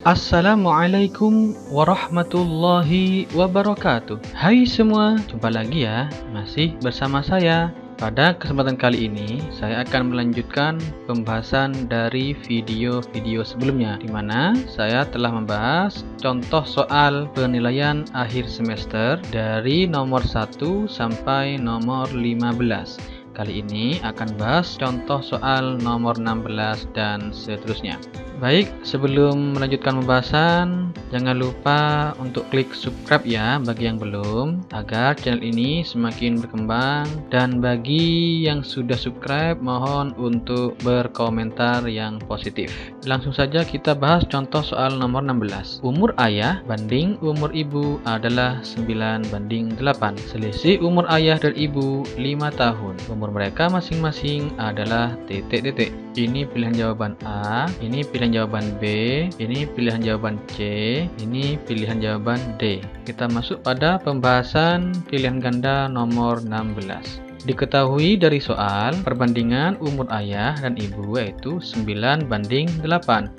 Assalamualaikum warahmatullahi wabarakatuh. Hai semua, jumpa lagi ya, masih bersama saya. Pada kesempatan kali ini, saya akan melanjutkan pembahasan dari video-video sebelumnya, di mana saya telah membahas contoh soal penilaian akhir semester dari nomor 1 sampai nomor 15. Kali ini akan bahas contoh soal nomor 16 dan seterusnya. Baik, sebelum melanjutkan pembahasan, jangan lupa untuk klik subscribe ya bagi yang belum, agar channel ini semakin berkembang. Dan bagi yang sudah subscribe, mohon untuk berkomentar yang positif. Langsung saja kita bahas contoh soal nomor 16. Umur ayah banding umur ibu adalah 9:8. Selisih umur ayah dan ibu 5 tahun. Umur mereka masing-masing adalah titik-titik. Ini pilihan jawaban A, ini pilihan jawaban B, ini pilihan jawaban C, ini pilihan jawaban D. Kita masuk pada pembahasan pilihan ganda nomor 16. Diketahui dari soal perbandingan umur ayah dan ibu yaitu 9:8.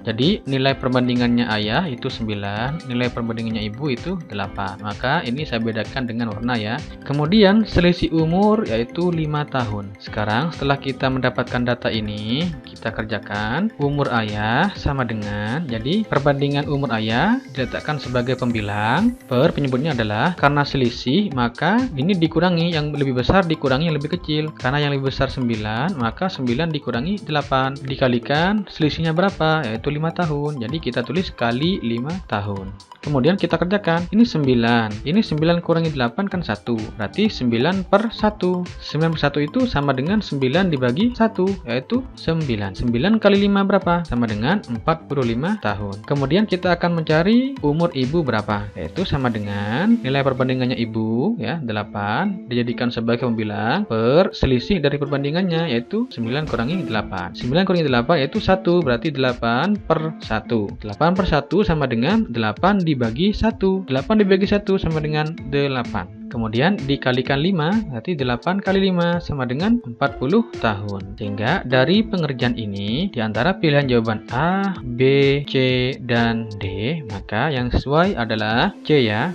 Jadi nilai perbandingannya ayah itu 9, nilai perbandingannya ibu itu 8. Maka ini saya bedakan dengan warna ya. Kemudian selisih umur yaitu 5 tahun. Sekarang setelah kita mendapatkan data ini, kita kerjakan. Umur ayah sama dengan, jadi perbandingan umur ayah diletakkan sebagai pembilang, penyebutnya adalah karena selisih maka ini dikurangi, yang lebih besar dikurangi yang lebih kecil. Karena yang lebih besar 9, maka 9 dikurangi 8 dikalikan selisihnya berapa, yaitu 5 tahun. Jadi kita tulis kali 5 tahun. Kemudian kita kerjakan. Ini 9. Ini 9 kurangi 8 kan 1. Berarti 9/1. 9/1 itu sama dengan 9 dibagi 1, yaitu 9. 9 kali 5 berapa? Sama dengan 45 tahun. Kemudian kita akan mencari umur ibu berapa? Yaitu sama dengan nilai perbandingannya ibu ya, 8 dijadikan sebagai pembilang per selisih dari perbandingannya yaitu 9 kurangi 8. 9 kurangi 8 yaitu 1, berarti 8/1. 8/1 sama dengan 8 dibagi 1. 8 dibagi 1 sama dengan 8. Kemudian dikalikan 5, berarti 8 kali 5 sama dengan 40 tahun. Sehingga dari pengerjaan ini, di antara pilihan jawaban A, B, C, dan D, maka yang sesuai adalah C ya.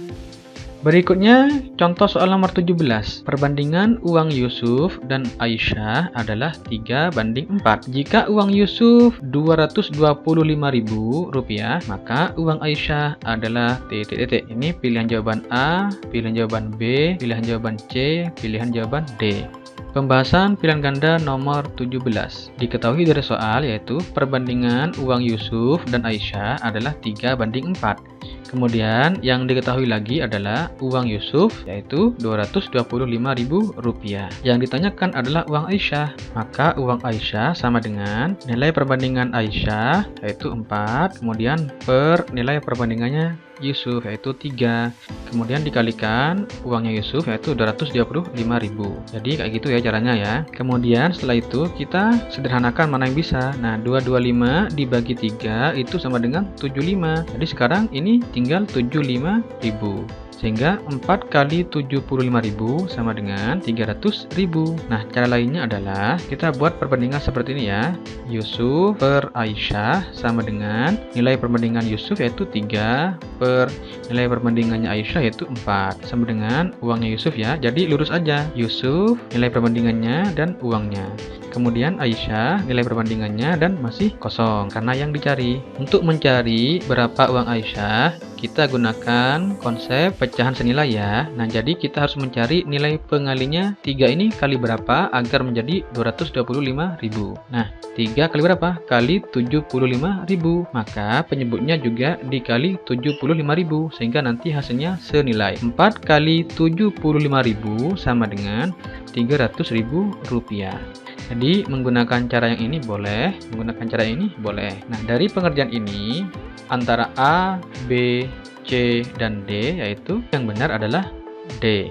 Berikutnya, contoh soal nomor 17. Perbandingan uang Yusuf dan Aisyah adalah 3:4. Jika uang Yusuf Rp225.000, maka uang Aisyah adalah titik-titik. Ini pilihan jawaban A, pilihan jawaban B, pilihan jawaban C, pilihan jawaban D. Pembahasan pilihan ganda nomor 17. Diketahui dari soal yaitu perbandingan uang Yusuf dan Aisyah adalah 3:4. Kemudian yang diketahui lagi adalah uang Yusuf yaitu Rp225.000. Yang ditanyakan adalah uang Aisyah. Maka uang Aisyah sama dengan nilai perbandingan Aisyah yaitu 4, kemudian per nilai perbandingannya Yusuf yaitu 3. Kemudian dikalikan uangnya Yusuf yaitu 225.000. Jadi kayak gitu ya caranya ya. Kemudian setelah itu kita sederhanakan mana yang bisa. Nah, 225 dibagi 3 itu sama dengan 75. Jadi sekarang ini tinggal 75.000. Sehingga 4 kali 75.000 sama dengan 300.000. Nah, cara lainnya adalah kita buat perbandingan seperti ini ya. Yusuf per Aisyah sama dengan nilai perbandingan Yusuf yaitu 3 per nilai perbandingannya Aisyah yaitu 4. Sama dengan uangnya Yusuf ya. Jadi lurus aja. Yusuf nilai perbandingannya dan uangnya. Kemudian Aisyah nilai perbandingannya dan masih kosong karena yang dicari. Untuk mencari berapa uang Aisyah, kita gunakan konsep pecahan senilai ya. Nah, jadi kita harus mencari nilai pengalinya 3 ini kali berapa agar menjadi 225.000. Nah, 3 kali berapa? Kali 75.000. Maka penyebutnya juga dikali 75.000 sehingga nanti hasilnya senilai 4 kali 75.000 sama dengan Rp300.000. Jadi menggunakan cara yang ini boleh, menggunakan cara ini boleh. Nah, dari pengerjaan ini antara A, B, C, dan D yaitu yang benar adalah D.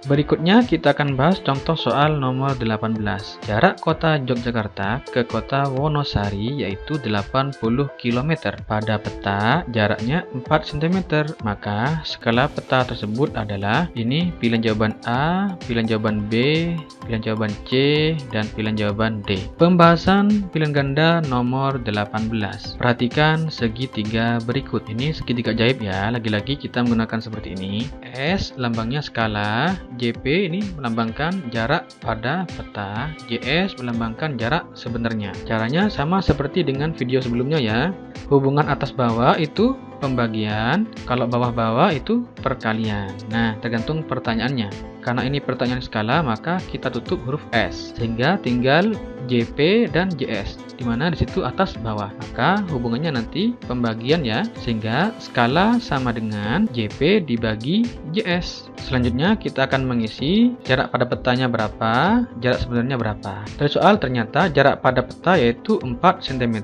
Berikutnya kita akan bahas contoh soal nomor 18. Jarak kota Yogyakarta ke kota Wonosari yaitu 80 km. Pada peta jaraknya 4 cm. Maka skala peta tersebut adalah ini pilihan jawaban A, pilihan jawaban B, pilihan jawaban C, dan pilihan jawaban D. Pembahasan pilihan ganda nomor 18. Perhatikan segitiga berikut. Ini segitiga ajaib ya. Lagi-lagi kita menggunakan seperti ini. S lambangnya skala, JP ini melambangkan jarak pada peta, JS melambangkan jarak sebenarnya. Caranya sama seperti dengan video sebelumnya ya. Hubungan atas bawah itu pembagian, kalau bawah-bawah itu perkalian. Nah, tergantung pertanyaannya. Karena ini pertanyaan skala, maka kita tutup huruf S, sehingga tinggal JP dan JS, di mana di situ atas bawah. Maka hubungannya nanti pembagian ya, sehingga skala sama dengan JP dibagi JS. Selanjutnya kita akan mengisi jarak pada petanya berapa, jarak sebenarnya berapa. Dari soal ternyata jarak pada peta yaitu 4 cm,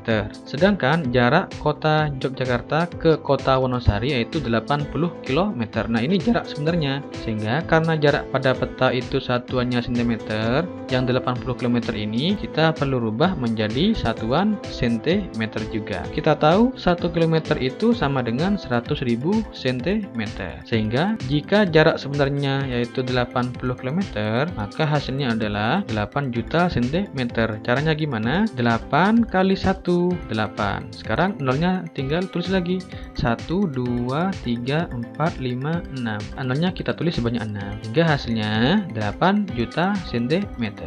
sedangkan jarak kota Yogyakarta ke kota Wonosari yaitu 80 km. Nah, ini jarak sebenarnya. Sehingga karena jarak pada peta itu satuannya cm, yang 80 km ini kita perlu rubah menjadi satuan cm juga. Kita tahu 1 km itu sama dengan 100.000 cm. Sehingga jika jarak sebenarnya yaitu 80 km, maka hasilnya adalah 8 juta cm. Caranya gimana? 8 kali 1, 8. Sekarang nolnya tinggal tulis lagi. 1, 2, 3, 4, 5, 6. Nolnya kita tulis sebanyak 6. Hingga hasilnya 8 juta cm.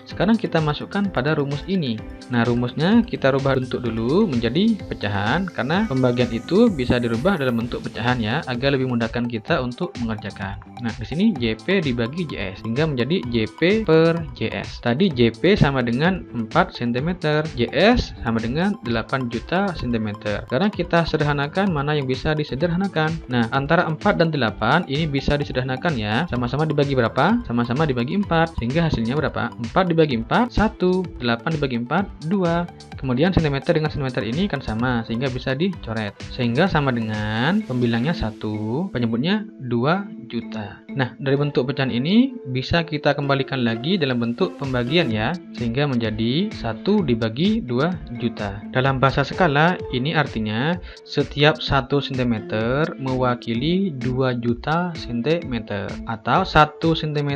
Sekarang kita masukkan pada rumus ini. Nah, rumusnya kita rubah bentuk dulu menjadi pecahan, karena pembagian itu bisa dirubah dalam bentuk pecahan ya, agar lebih memudahkan kita untuk mengerjakan. Nah, di sini JP dibagi JS hingga menjadi JP per JS. Tadi JP sama dengan 4 cm, JS sama dengan 8 juta cm. Sekarang kita sederhanakan mana yang bisa disederhanakan. Nah, antara 4 dan 8 ini bisa disederhanakan ya. Sama-sama dibagi berapa? Sama-sama dibagi 4. Sehingga hasilnya berapa? 4 dibagi 4, 1. 8 dibagi 4, 2. Kemudian cm dengan cm ini kan sama, sehingga bisa dicoret. Sehingga sama dengan pembilangnya 1, penyebutnya 2 juta. Nah, dari bentuk pecahan ini bisa kita kembalikan lagi dalam bentuk pembagian ya, sehingga menjadi 1 dibagi 2 juta. Dalam bahasa skala, ini artinya setiap 1 cm mewakili 2 juta cm, atau 1 cm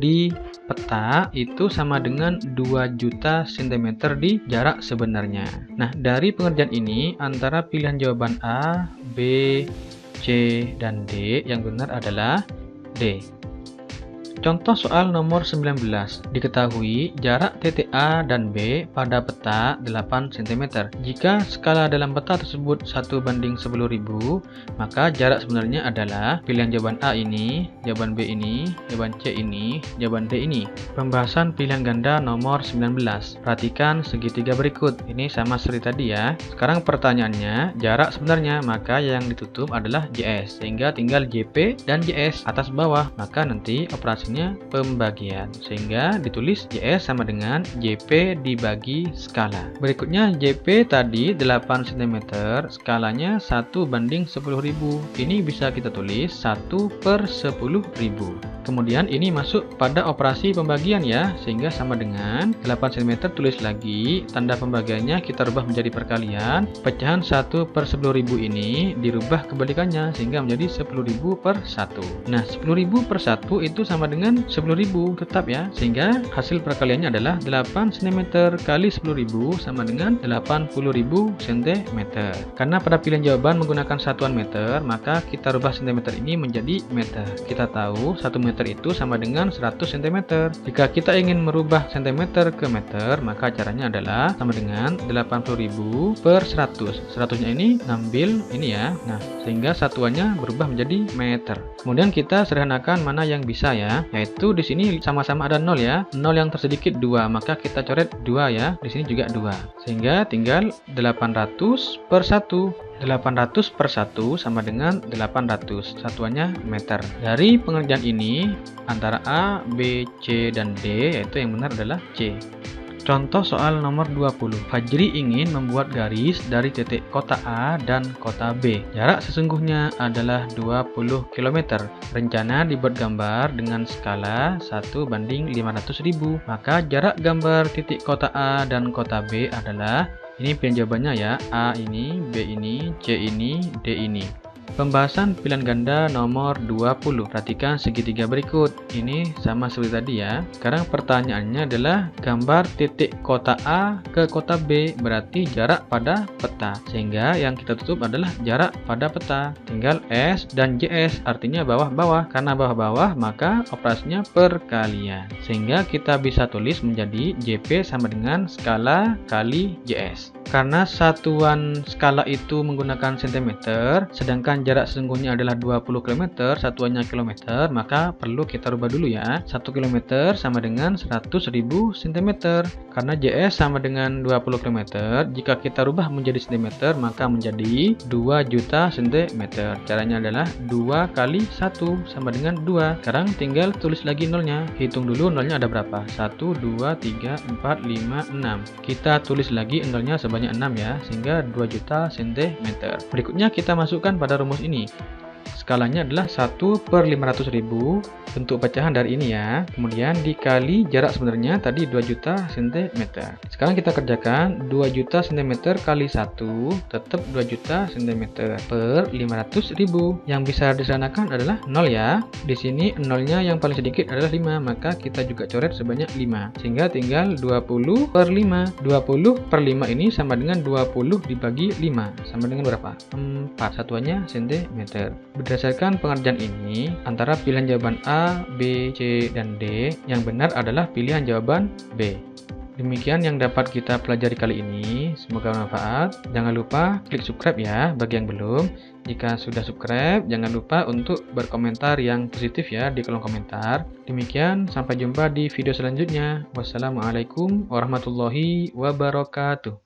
di peta itu sama dengan 2 juta cm di jarak sebenarnya. Nah, dari pengerjaan ini antara pilihan jawaban A, B, C, dan D yang benar adalah D. Contoh soal nomor 19. Diketahui jarak titik A dan B pada peta 8 cm. Jika skala dalam peta tersebut 1:10.000, maka jarak sebenarnya adalah pilihan jawaban A ini, jawaban B ini, jawaban C ini, jawaban D ini. Pembahasan pilihan ganda nomor 19. Perhatikan segitiga berikut. Ini sama seperti tadi ya. Sekarang pertanyaannya, jarak sebenarnya, maka yang ditutup adalah JS. Sehingga tinggal JP dan JS atas bawah. Maka nanti operasinya pembagian, sehingga ditulis JS sama dengan JP dibagi skala. Berikutnya JP tadi 8 cm, skalanya 1:10.000. Ini bisa kita tulis 1/10.000. Kemudian ini masuk pada operasi pembagian ya, sehingga sama dengan 8 cm, tulis lagi tanda pembagiannya kita rubah menjadi perkalian. Pecahan 1/10.000 ini dirubah kebalikannya sehingga menjadi 10.000 per 1. Nah, 10.000 per 1 itu sama dengan 10.000 tetap ya, sehingga hasil perkaliannya adalah 8 cm kali 10.000 sama dengan 80.000 cm. Karena pada pilihan jawaban menggunakan satuan meter, maka kita rubah cm ini menjadi meter. Kita tahu 1 meter itu sama dengan 100 cm. Jika kita ingin merubah cm ke meter, maka caranya adalah sama dengan 80.000 per 100. 100-nya ini ngambil ini ya. Nah, sehingga satuannya berubah menjadi meter. Kemudian kita sederhanakan mana yang bisa ya, yaitu di sini sama-sama ada 0 ya. 0 yang tersedikit 2, maka kita coret 2 ya. Di sini juga 2. Sehingga tinggal 800 per 1. 800 per 1 sama dengan 800. Satuannya meter. Dari pengerjaan ini antara A, B, C, dan D, yaitu yang benar adalah C. Contoh soal nomor 20. Fajri ingin membuat garis dari titik kota A dan kota B. Jarak sesungguhnya adalah 20 km. Rencana dibuat gambar dengan skala 1:500.000. Maka jarak gambar titik kota A dan kota B adalah, ini pilihan jawabannya ya, A ini, B ini, C ini, D ini. Pembahasan pilihan ganda nomor 20. Perhatikan segitiga berikut. Ini sama seperti tadi ya. Sekarang pertanyaannya adalah gambar titik kota A ke kota B berarti jarak pada peta. Sehingga yang kita tutup adalah jarak pada peta. Tinggal S dan JS, artinya bawah-bawah. Karena bawah-bawah maka operasinya perkalian. Sehingga kita bisa tulis menjadi JP sama dengan skala kali JS. Karena satuan skala itu menggunakan cm, sedangkan jarak sesungguhnya adalah 20 km, satuannya km, maka perlu kita rubah dulu ya. 1 km sama dengan 100.000 cm. Karena JS sama dengan 20 km, jika kita rubah menjadi cm, maka menjadi 2 juta cm. Caranya adalah 2 kali 1 sama dengan 2. Sekarang tinggal tulis lagi nolnya. Hitung dulu nolnya ada berapa? 1, 2, 3, 4, 5, 6. Kita tulis lagi nolnya sebanyak 6 ya, sehingga 2 juta cm. Berikutnya kita masukkan pada rumus ini. Skalanya adalah 1/500.000, bentuk pecahan dari ini ya. Kemudian dikali jarak sebenarnya tadi 2 juta cm. Sekarang kita kerjakan 2 juta cm kali 1 tetap 2 juta cm per 500.000. Yang bisa disederhanakan adalah 0 ya. Di sini nolnya yang paling sedikit adalah 5, maka kita juga coret sebanyak 5. Sehingga tinggal 20/5. 20/5 ini sama dengan 20 dibagi 5. Sama dengan berapa? 4. Satuannya cm. Berdasarkan pengerjaan ini, antara pilihan jawaban A, B, C, dan D, yang benar adalah pilihan jawaban B. Demikian yang dapat kita pelajari kali ini. Semoga bermanfaat. Jangan lupa klik subscribe ya bagi yang belum. Jika sudah subscribe, jangan lupa untuk berkomentar yang positif ya di kolom komentar. Demikian, sampai jumpa di video selanjutnya. Wassalamualaikum warahmatullahi wabarakatuh.